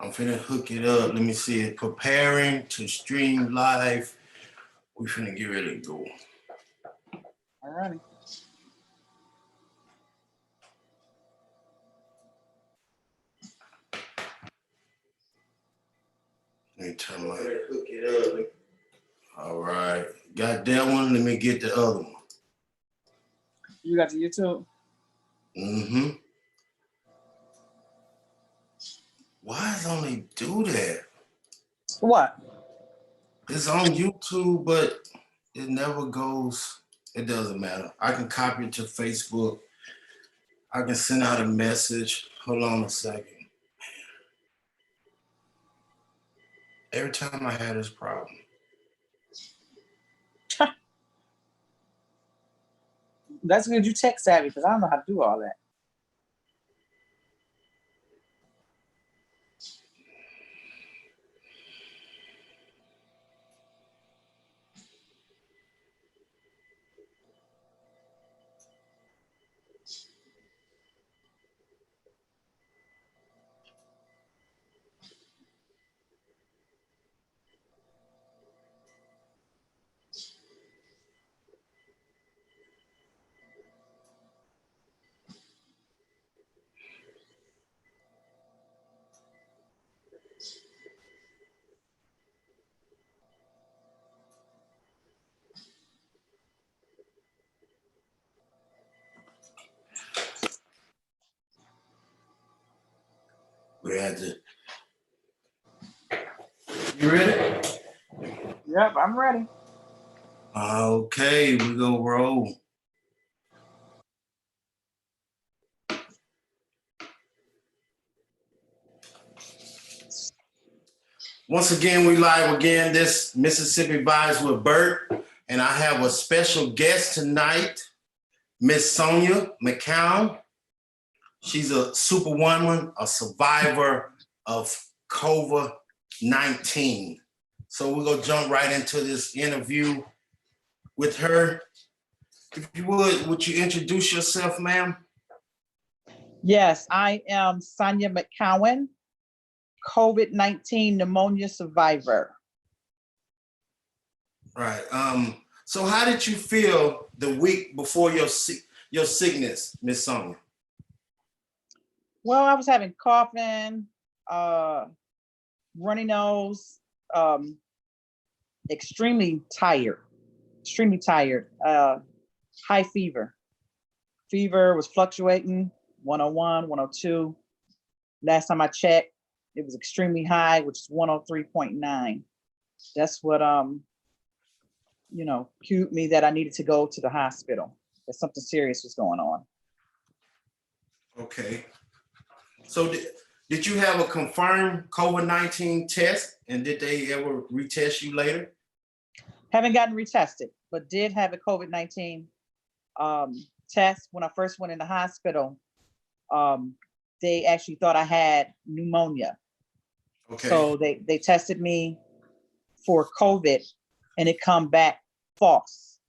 I'm finna hook it up. Let me see it. Preparing to stream live. We finna get ready to go. All righty. Let me turn my hook it up. All right. Got that one. Let me get the other one. You got the YouTube? Mm-hmm. Why does it only do that? What? It's on YouTube, but it never goes. It doesn't matter. I can copy it to Facebook. I can send out a message. Hold on a second. Every time I had this problem. That's good you tech savvy because I don't know how to do all that. We had to. You ready? Yep, I'm ready. Okay, we gonna roll. Once again, we live again. This Mississippi Vibes with Bert, and I have a special guest tonight, Miss Sonia McKeown. She's a superwoman, a survivor of COVID-19. So we're gonna jump right into this interview with her. If you would you introduce yourself, ma'am? Yes, I am Sonya McKeown, COVID-19 pneumonia survivor. Right. So how did you feel the week before your sickness, Miss Sonia? Well, I was having coughing, runny nose, extremely tired, high fever. Fever was fluctuating, 101, 102. Last time I checked, it was extremely high, which is 103.9. That's what, cued me that I needed to go to the hospital, that something serious was going on. Okay. So did you have a confirmed COVID-19 test, and did they ever retest you later? Haven't gotten retested, but did have a COVID-19 test when I first went in the hospital. They actually thought I had pneumonia. Okay. So they tested me for COVID and it come back false.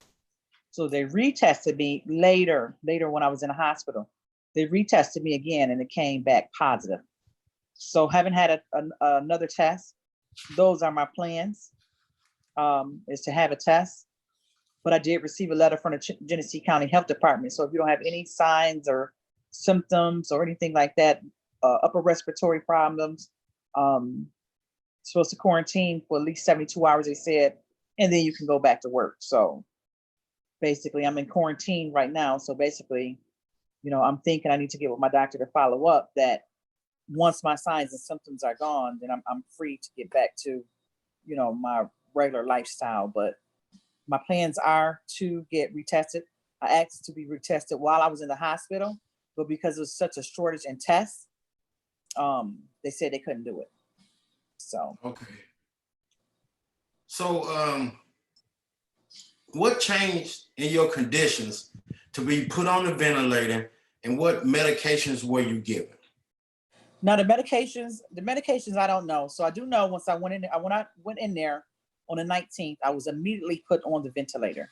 So they retested me later when I was in the hospital. They retested me again and it came back positive. So haven't had another test. Those are my plans, is to have a test. But I did receive a letter from the Genesee County Health Department. So if you don't have any signs or symptoms or anything like that, upper respiratory problems, supposed to quarantine for at least 72 hours, they said, and then you can go back to work. So basically I'm in quarantine right now. So basically, I'm thinking I need to get with my doctor to follow up that once my signs and symptoms are gone, then I'm free to get back to, my regular lifestyle. But my plans are to get retested. I asked to be retested while I was in the hospital, but because there's such a shortage in tests, they said they couldn't do it. So. Okay. So what changed in your conditions to be put on the ventilator, and what medications were you given? Now the medications I don't know. So I do know once I went in, when I went in there on the 19th, I was immediately put on the ventilator.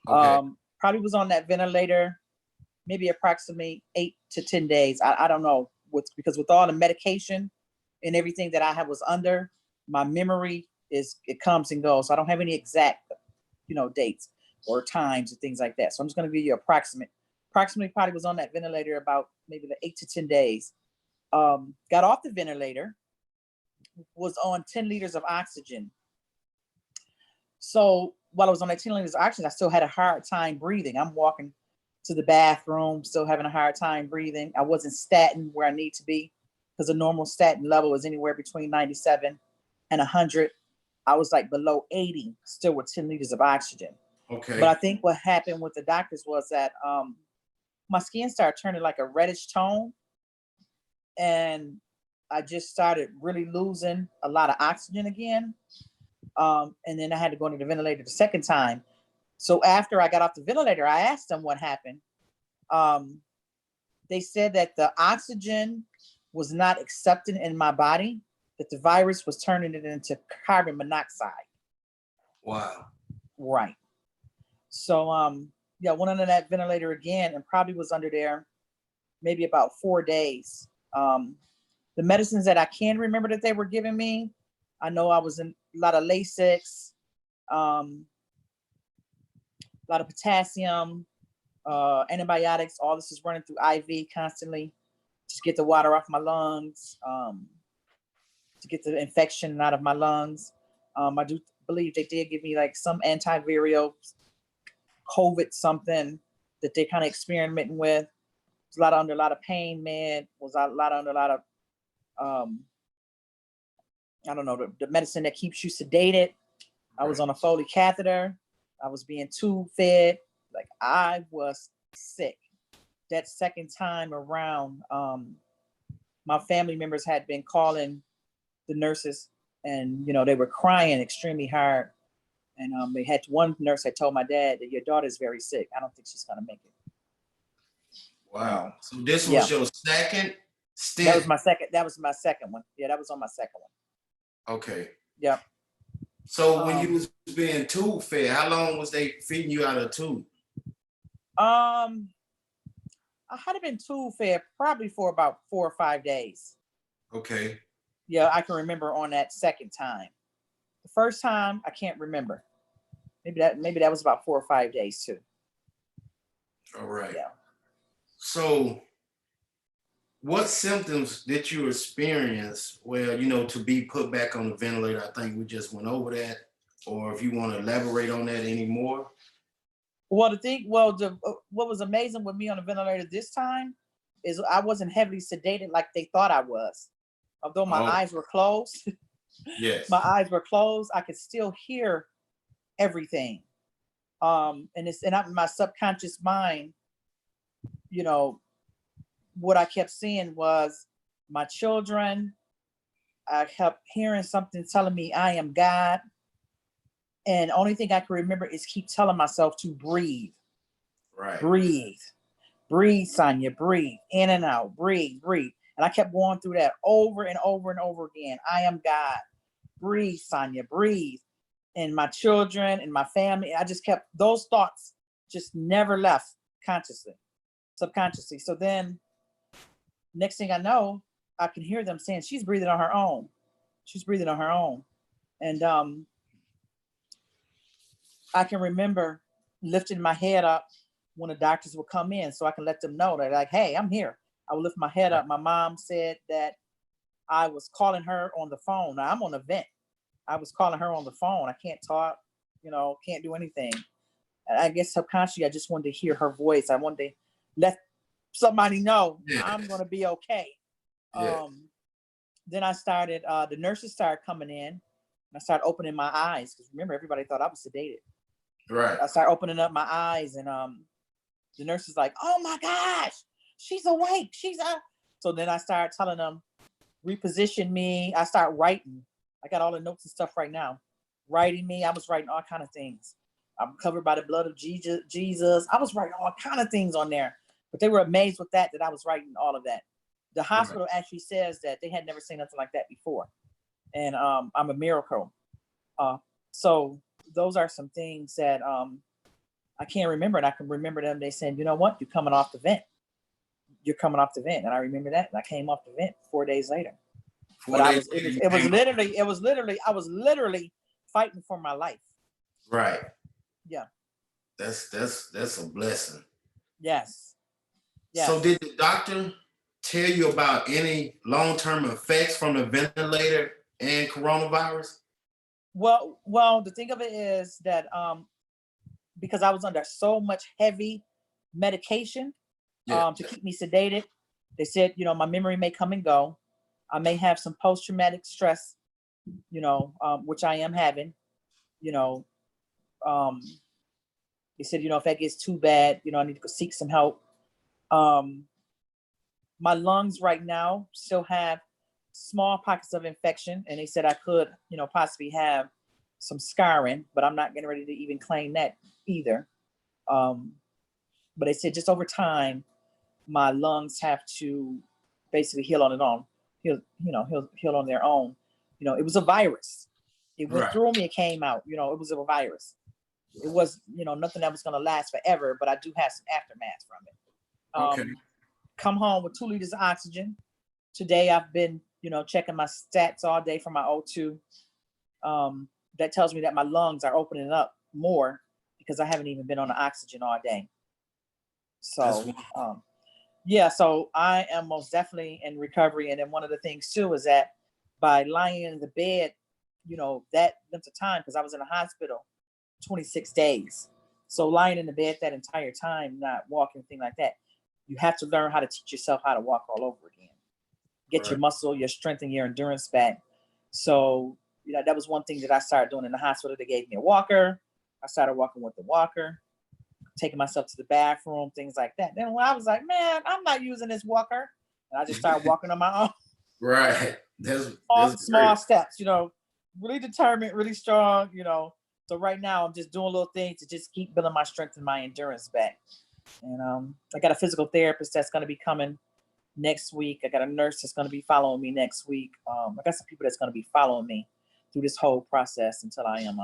Okay. Probably was on that ventilator maybe approximately 8 to 10 days. I don't know because with all the medication and everything that I was under, my memory it comes and goes. So I don't have any exact, dates or times and things like that. So I'm just going to give you approximately probably was on that ventilator about maybe 8 to 10 days. Got off the ventilator, was on 10 liters of oxygen. So while I was on that 10 liters of oxygen, I still had a hard time breathing. I'm walking to the bathroom, still having a hard time breathing. I wasn't statin where I need to be, because the normal statin level is anywhere between 97 and 100. I was like below 80, still with 10 liters of oxygen. Okay. But I think what happened with the doctors was that my skin started turning like a reddish tone. And I just started really losing a lot of oxygen again. And then I had to go into the ventilator the second time. So after I got off the ventilator, I asked them what happened. They said that the oxygen was not accepted in my body, that the virus was turning it into carbon monoxide. Wow. Right. So yeah, went under that ventilator again and probably was under there maybe about 4 days. The medicines that I can remember that they were giving me, I know I was in a lot of Lasix, a lot of potassium, antibiotics. All this is running through IV constantly, just get the water off my lungs, to get the infection out of my lungs. I do believe they did give me like some antiviral COVID something that they kind of experimenting with. Was under a lot of pain med, was under a lot of I don't know, the medicine that keeps you sedated. I was on a Foley catheter. I was being tube fed. Like, I was sick. That second time around, my family members had been calling the nurses, and they were crying extremely hard. And they had one nurse had told my dad that your daughter is very sick. I don't think she's gonna make it. Wow. So this was your second stint? That was my second. That was my second one. Yeah, that was on my second one. Okay. Yep. So when you was being tube fed, how long was they feeding you out of a tube? I had been tube fed probably for about 4 or 5 days. Okay. Yeah, I can remember on that second time. The first time I can't remember. Maybe that was about 4 or 5 days too. All right. Yeah. So what symptoms did you experience to be put back on the ventilator? I think we just went over that. Or if you want to elaborate on that anymore. Well, what was amazing with me on the ventilator this time is I wasn't heavily sedated like they thought I was. Although my eyes were closed. Yes. My eyes were closed, I could still hear everything. And in my subconscious mind, what I kept seeing was my children. I kept hearing something telling me I am God. And the only thing I can remember is keep telling myself to breathe. Right. Breathe. Breathe, Sonya, breathe. In and out, breathe, breathe. And I kept going through that over and over and over again. I am God. Breathe, Sonya, breathe. And my children and my family, I just kept, those thoughts just never left subconsciously. So then next thing I know, I can hear them saying, she's breathing on her own. She's breathing on her own. And I can remember lifting my head up when the doctors would come in so I can let them know that, like, hey, I'm here. I would lift my head up. My mom said that I was calling her on the phone. Now, I'm on a vent. I was calling her on the phone. I can't talk, can't do anything. And I guess subconsciously, I just wanted to hear her voice. I wanted to let somebody know I'm going to be okay. Yeah. Then I started, the nurses started coming in. And I started opening my eyes because remember, everybody thought I was sedated. Right. I started opening up my eyes, and the nurse is like, oh my gosh, she's awake. She's up. So then I started telling them, reposition me. I start writing. I got all the notes and stuff right now. Writing me. I was writing all kind of things. I'm covered by the blood of Jesus. I was writing all kind of things on there. But they were amazed with that I was writing all of that. The hospital actually says that they had never seen nothing like that before. And I'm a miracle. So those are some things that I can't remember. And I can remember them. They said, you know what? You're coming off the vent. You're coming off the vent. And I remember that. And I came off the vent 4 days later. But Before it was literally, I was literally fighting for my life. right. Yeah. That's a blessing. Yes. So Yes. did the doctor tell you about any long-term effects from the ventilator and coronavirus? Well, the thing of it is that because I was under so much heavy medication Yeah. to keep me sedated, they said, my memory may come and go. I may have some post-traumatic stress, which I am having, um, they said, if that gets too bad, I need to go seek some help. My lungs right now still have small pockets of infection, and they said I could, possibly have some scarring, but I'm not getting ready to even claim that either. But they said just over time, my lungs have to basically heal on its own, heal on their own. It was a virus. It went Right. through me, it came out. It was a virus. It was, nothing that was going to last forever, but I do have some aftermath from it. Okay. Come home with 2 liters of oxygen. Today I've been, checking my stats all day for my O2. That tells me that my lungs are opening up more because I haven't even been on the oxygen all day. So, yeah, so I am most definitely in recovery. And then one of the things too is that by lying in the bed, that length of time, because I was in a hospital 26 days. So lying in the bed that entire time, not walking, thing like that, you have to learn how to teach yourself how to walk all over again. Get your muscle, your strength, and your endurance back. So, that was one thing that I started doing in the hospital. They gave me a walker. I started walking with the walker, taking myself to the bathroom, things like that. Then when I was like, man, I'm not using this walker. And I just started walking on my own. Right. That's small great. steps, really determined, really strong, So right now I'm just doing little things to just keep building my strength and my endurance back. And I got a physical therapist that's going to be coming next week. I got a nurse that's going to be following me next week. I got some people that's going to be following me through this whole process until I am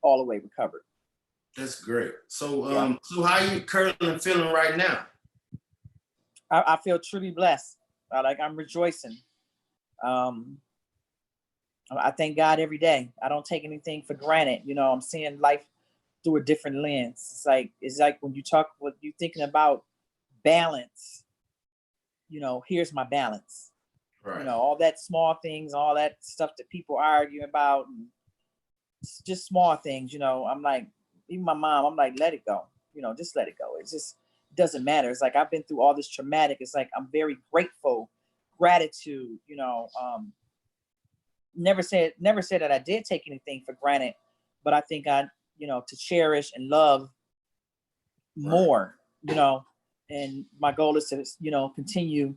all the way recovered. That's great. So, so how are you currently feeling right now? I feel truly blessed. I'm rejoicing. I thank God every day. I don't take anything for granted. I'm seeing life through a different lens. It's like when you talk, when you're thinking about balance, here's my balance. Right. All that small things, all that stuff that people argue about, and it's just small things. I'm like, even my mom, I'm like, let it go. Just let it go. It just doesn't matter. It's like I've been through all this traumatic. It's like I'm very grateful, gratitude. Never said that I did take anything for granted, but I think I, to cherish and love more. And my goal is to, continue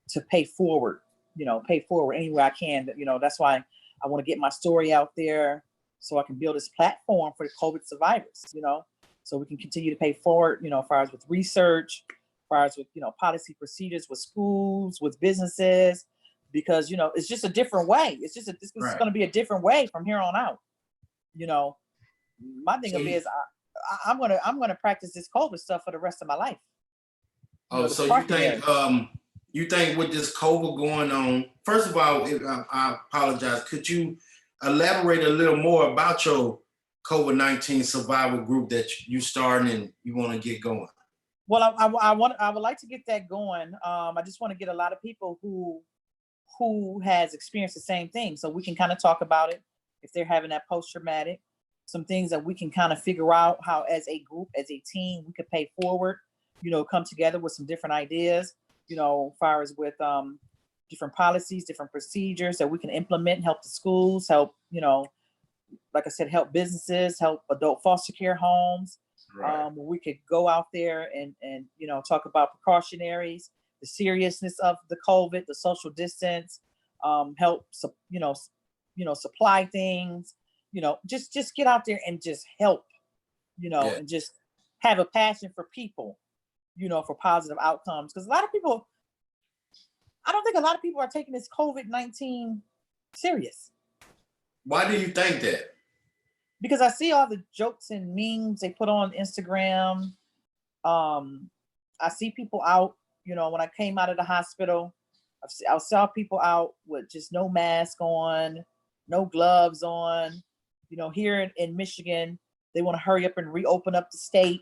to pay forward anywhere I can. That's why I want to get my story out there so I can build this platform for the COVID survivors, so we can continue to pay forward, as far as with research, as far as with, policy procedures with schools, with businesses, because, it's just a different way. It's going to be a different way from here on out. My thing is I'm going to practice this COVID stuff for the rest of my life. So you think with this COVID going on, first of all, I apologize. Could you elaborate a little more about your COVID-19 survival group that you starting and you want to get going? Well, I would like to get that going. I just want to get a lot of people who has experienced the same thing, so we can kind of talk about it if they're having that post-traumatic, some things that we can kind of figure out how, as a group, as a team, we could pay forward, come together with some different ideas, as far as with different policies, different procedures that we can implement, help the schools, help, like I said, help businesses, help adult foster care homes. Right. We could go out there and talk about precautionaries, the seriousness of the COVID, the social distance, help, supply things, just get out there and just help, and just have a passion for people, for positive outcomes. Because I don't think a lot of people are taking this COVID-19 serious. Why do you think that? Because I see all the jokes and memes they put on Instagram. I see people out, when I came out of the hospital, I saw people out with just no mask on, no gloves on. You know, here in Michigan, they want to hurry up and reopen up the state.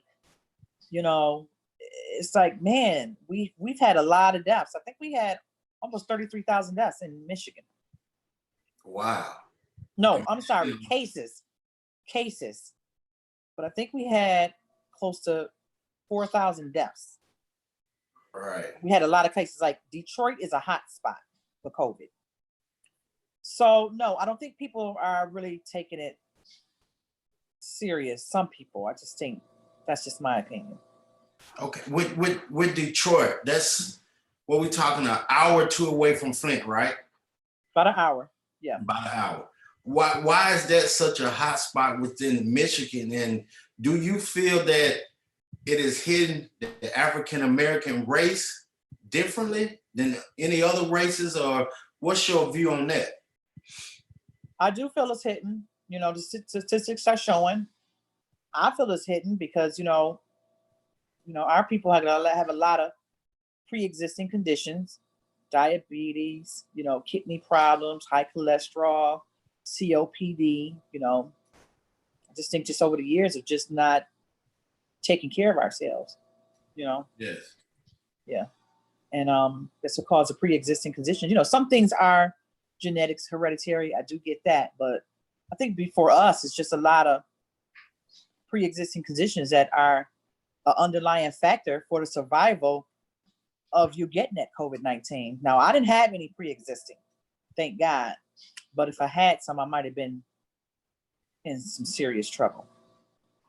You know, it's like, man, we've had a lot of deaths. I think we had almost 33,000 deaths in Michigan. Wow. No, I'm sorry, cases. But I think we had close to 4,000 deaths. Right. We had a lot of cases. Like Detroit is a hot spot for COVID. So no, I don't think people are really taking it serious. Some people, I just think that's just my opinion. Okay. With Detroit, that's what we're talking, an hour or two away from Flint, right? About an hour. Yeah. About an hour. Why is that such a hot spot within Michigan? And do you feel that it is hitting the African American race differently than any other races, or what's your view on that? I do feel it's hitting. You know, the statistics are showing. I feel it's hitting because our people have a lot of pre-existing conditions, diabetes, kidney problems, high cholesterol, COPD. I just think just over the years of just not taking care of ourselves. Yes. Yeah. And that's a cause of pre-existing conditions. Some things are genetics, hereditary. I do get that, but I think before us, it's just a lot of pre-existing conditions that are an underlying factor for the survival of you getting that COVID-19. Now, I didn't have any pre-existing, thank God. But if I had some, I might have been in some serious trouble.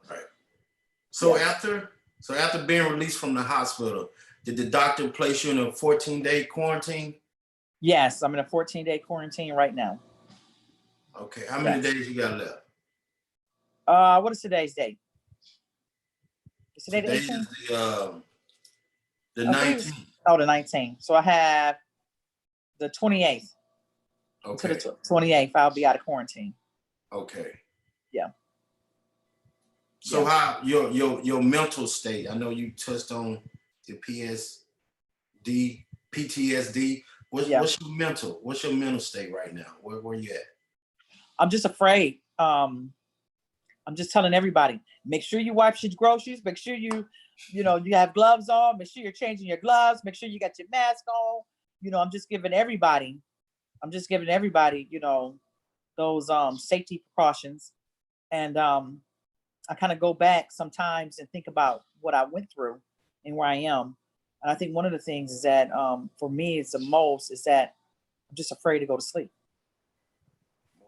Right. So after being released from the hospital, did the doctor place you in a 14-day quarantine? Yes, I'm in a 14-day quarantine right now. Okay. How many days you got left? What is today's date? Is today the 18th? Is the 19th. Oh, the 19th. So I have the 28th. Okay. To the 28th, I'll be out of quarantine. Okay. Yeah. So how your mental state? I know you touched on the PTSD. What's your mental state right now? Where you at? I'm just afraid. I'm just telling everybody, make sure you wipe your groceries. Make sure you have gloves on. Make sure you're changing your gloves. Make sure you got your mask on. I'm just giving everybody, those safety precautions. And I kind of go back sometimes and think about what I went through and where I am. And I think one of the things is that for me, it's the most is that I'm just afraid to go to sleep.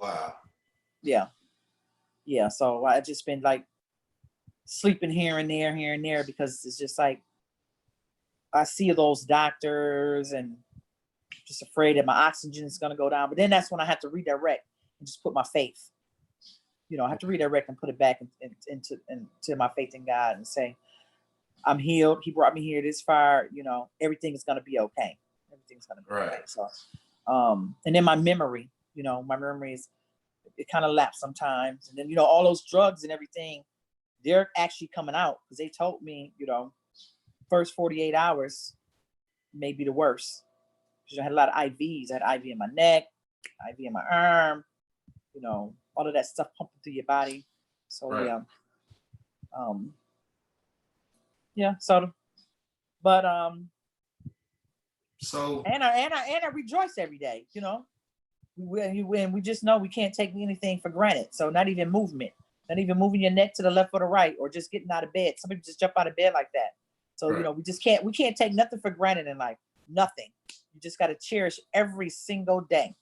Wow. Yeah. Yeah. So I just been like sleeping here and there because it's just like I see those doctors and just afraid that my oxygen is going to go down. But then that's when I have to redirect and just put my faith. I have to redirect and put it back into my faith in God and say, I'm healed. He brought me here this far. Everything is going to be okay. Everything's going to be okay. So, and then my memory is, it kind of laps sometimes. And then, all those drugs and everything, they're actually coming out because they told me, first 48 hours may be the worst. Because I had a lot of IVs. I had IV in my neck, IV in my arm, all of that stuff pumping through your body. So so I rejoice every day, we just know we can't take anything for granted. So not even movement, not even moving your neck to the left or the right, or just getting out of bed. Some people just jump out of bed like that. So we can't take nothing for granted in life. Nothing. You just got to cherish every single day.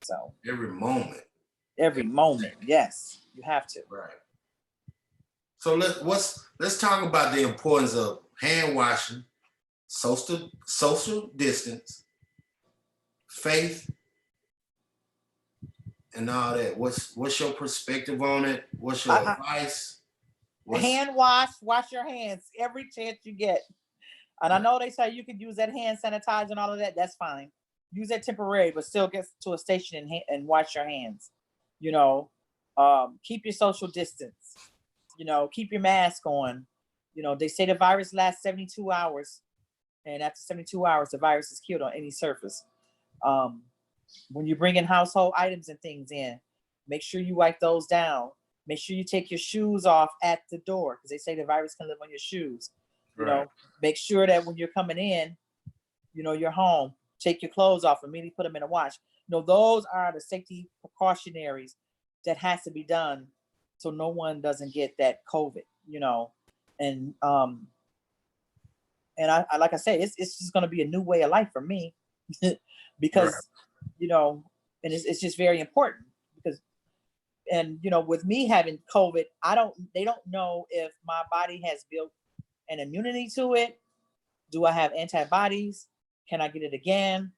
So every moment. Yes, you have to. Right. So let's talk about the importance of hand washing, social distance, faith, and all that. What's your perspective on it? What's your advice? Hand wash your hands every chance you get. And I know they say you can use that hand sanitizer and all of that. That's fine. Use that temporary, but still get to a station and wash your hands. Keep your social distance. Keep your mask on. They say the virus lasts 72 hours. And after 72 hours, the virus is killed on any surface. When you bring in household items and things in, make sure you wipe those down. Make sure you take your shoes off at the door, because they say the virus can live on your shoes. You know, make sure that when you're coming in, you know, you're home, take your clothes off, immediately put them in a wash. You know, those are the safety precautionaries that has to be done so no one doesn't get that COVID, you know. And I like I said, it's just going to be a new way of life for me because, you know, and it's just very important because, and, you know, with me having COVID, they don't know if my body has built an immunity to it. Do I have antibodies? Can I get it again?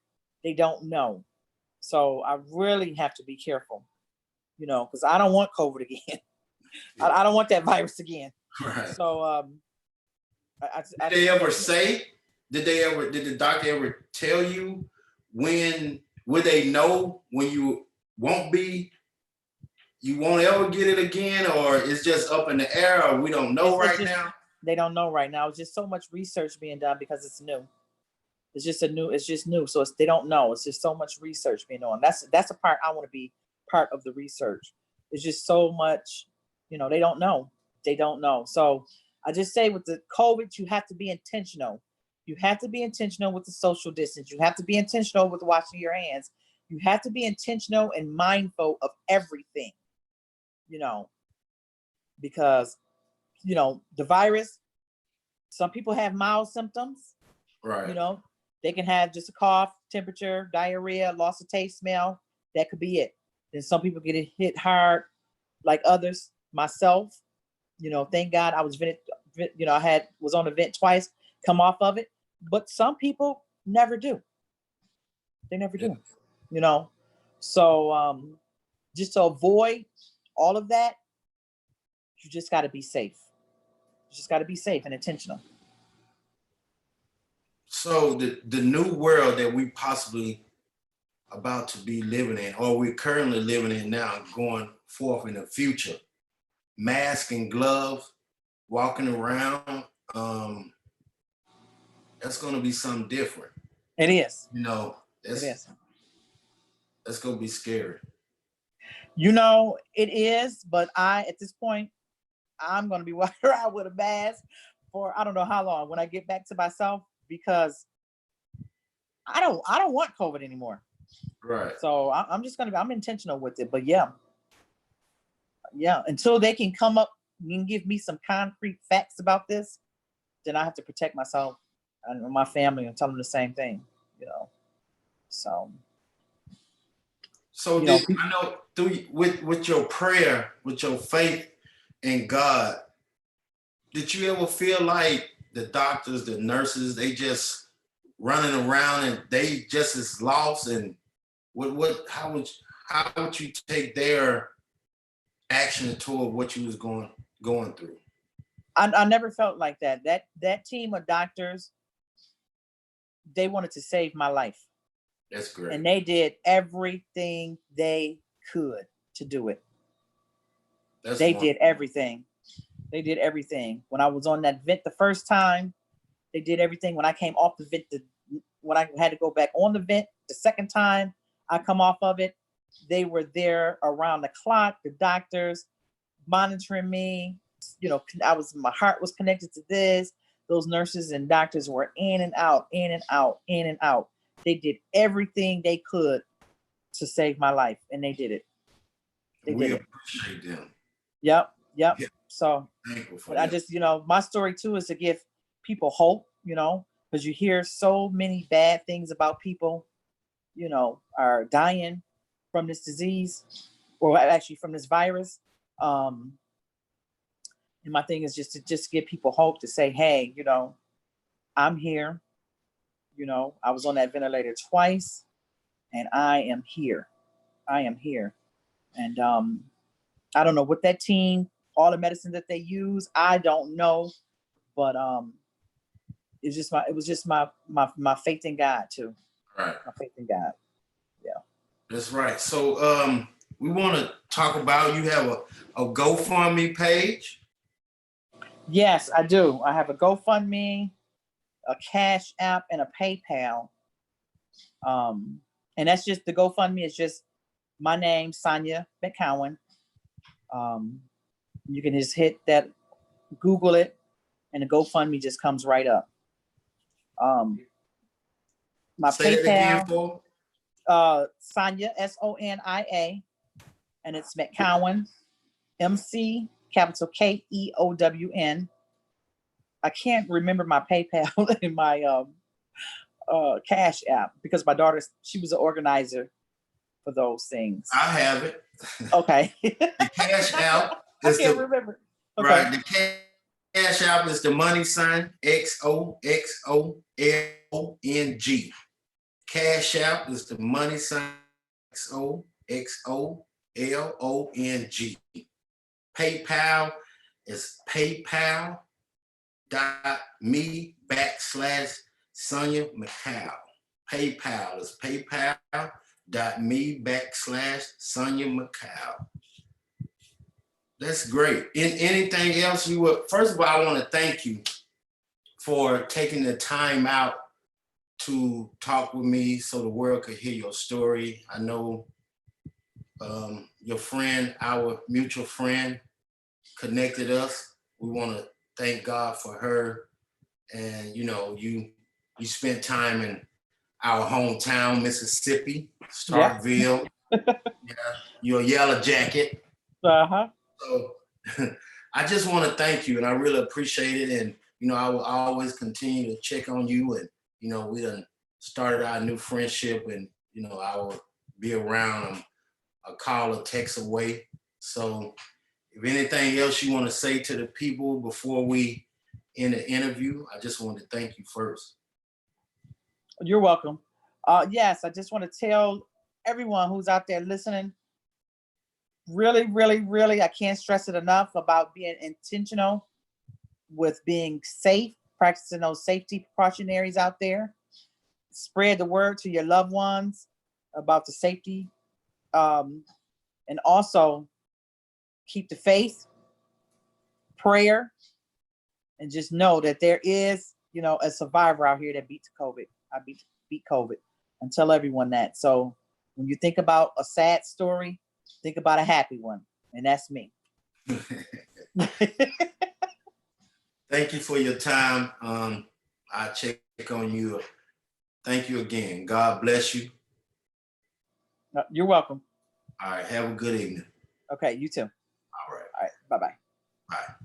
They don't know. So I really have to be careful, you know, because I don't want COVID again. Yeah. I don't want that virus again. Right. So did they ever say, did the doctor ever tell you when, would they know when you won't ever get it again, or it's just up in the air, or we don't know now? They don't know right now. It's just so much research being done because it's new. It's just new. So they don't know. It's just so much research being done. That's a part I want to be part of the research. It's just so much, you know, they don't know. They don't know. So I just say with the COVID, you have to be intentional. You have to be intentional with the social distance. You have to be intentional with washing your hands. You have to be intentional and mindful of everything, you know, because, you know, the virus, some people have mild symptoms, right? You know, they can have just a cough, temperature, diarrhea, loss of taste, smell. That could be it. Then some people get it hit hard, like others. Myself, you know, thank God I was you know, was on the vent twice, come off of it. But some people never do. They never do, you know. So just to avoid all of that, you just got to be safe. You just got to be safe and intentional. So the new world that we possibly about to be living in, or we're currently living in now, going forth in the future, mask and gloves, walking around, that's going to be something different. It is. You know, it is. That's going to be scary. You know, it is, but at this point, I'm going to be walking around with a mask for I don't know how long when I get back to myself, because I don't want COVID anymore. Right. So I'm just going to I'm intentional with it. But yeah, until they can come up and give me some concrete facts about this, then I have to protect myself and my family and tell them the same thing, you know. So I know with your prayer, with your faith in God, did you ever feel like the doctors, the nurses, they just running around and they just as lost? And how would you take their action toward what you was going through? I never felt like that. That team of doctors, they wanted to save my life. That's great. And they did everything they could to do it. They did everything. They did everything. When I was on that vent the first time, they did everything. When I came off the vent, when I had to go back on the vent the second time I come off of it, they were there around the clock, the doctors monitoring me. You know, my heart was connected to this. Those nurses and doctors were in and out, in and out, in and out. They did everything they could to save my life, and they did it. We appreciate them. Yep. So but I just, you know, my story too is to give people hope, you know, because you hear so many bad things about people, you know, are dying from this disease, or actually from this virus. And my thing is just to give people hope, to say, hey, you know, I'm here. You know, I was on that ventilator twice, and I am here. I am here. And I don't know what that team, all the medicine that they use, I don't know, but it was just my faith in God too. Right. My faith in God. Yeah. That's right. So we want to talk about, you have a GoFundMe page. Yes, I do. I have a GoFundMe. a Cash App, and a PayPal. And that's just the GoFundMe is just my name, Sonya McKeown. You can just hit that, Google it, and the GoFundMe just comes right up. My Say it again, PayPal, Sonya, Sonia, and it's McKeown, MC, capital Keown. I can't remember my PayPal and my Cash App because my daughter, she was an organizer for those things. I have it. Okay. The Cash App I is can't the remember. Okay. right. The Cash App is the money sign XOXOLONG. Cash App is the money sign XOXOLONG. PayPal is PayPal.me/Sonya McHale. PayPal is PayPal.me/Sonya McHale. That's great. Anything else you would? First of all, I want to thank you for taking the time out to talk with me so the world could hear your story. I know your friend, our mutual friend, connected us. We want to thank God for her. And you know, you spent time in our hometown, Mississippi, Starkville. Yeah, you're a yellow jacket. Uh-huh. So I just want to thank you, and I really appreciate it. And you know, I will always continue to check on you. And you know, we done started our new friendship, and you know, I will be around. I'm a call or text away. So if anything else you want to say to the people before we end the interview, I just want to thank you first. You're welcome. Yes, I just want to tell everyone who's out there listening, really, really, really, I can't stress it enough about being intentional with being safe, practicing those safety precautionaries out there. Spread the word to your loved ones about the safety. And also keep the faith, prayer, and just know that there is, you know, a survivor out here that beats COVID. I beat COVID, and tell everyone that. So when you think about a sad story, think about a happy one, and that's me. Thank you for your time. I check on you. Thank you again. God bless you. You're welcome. All right. Have a good evening. Okay, you too. All right. All right. Bye-bye. Bye.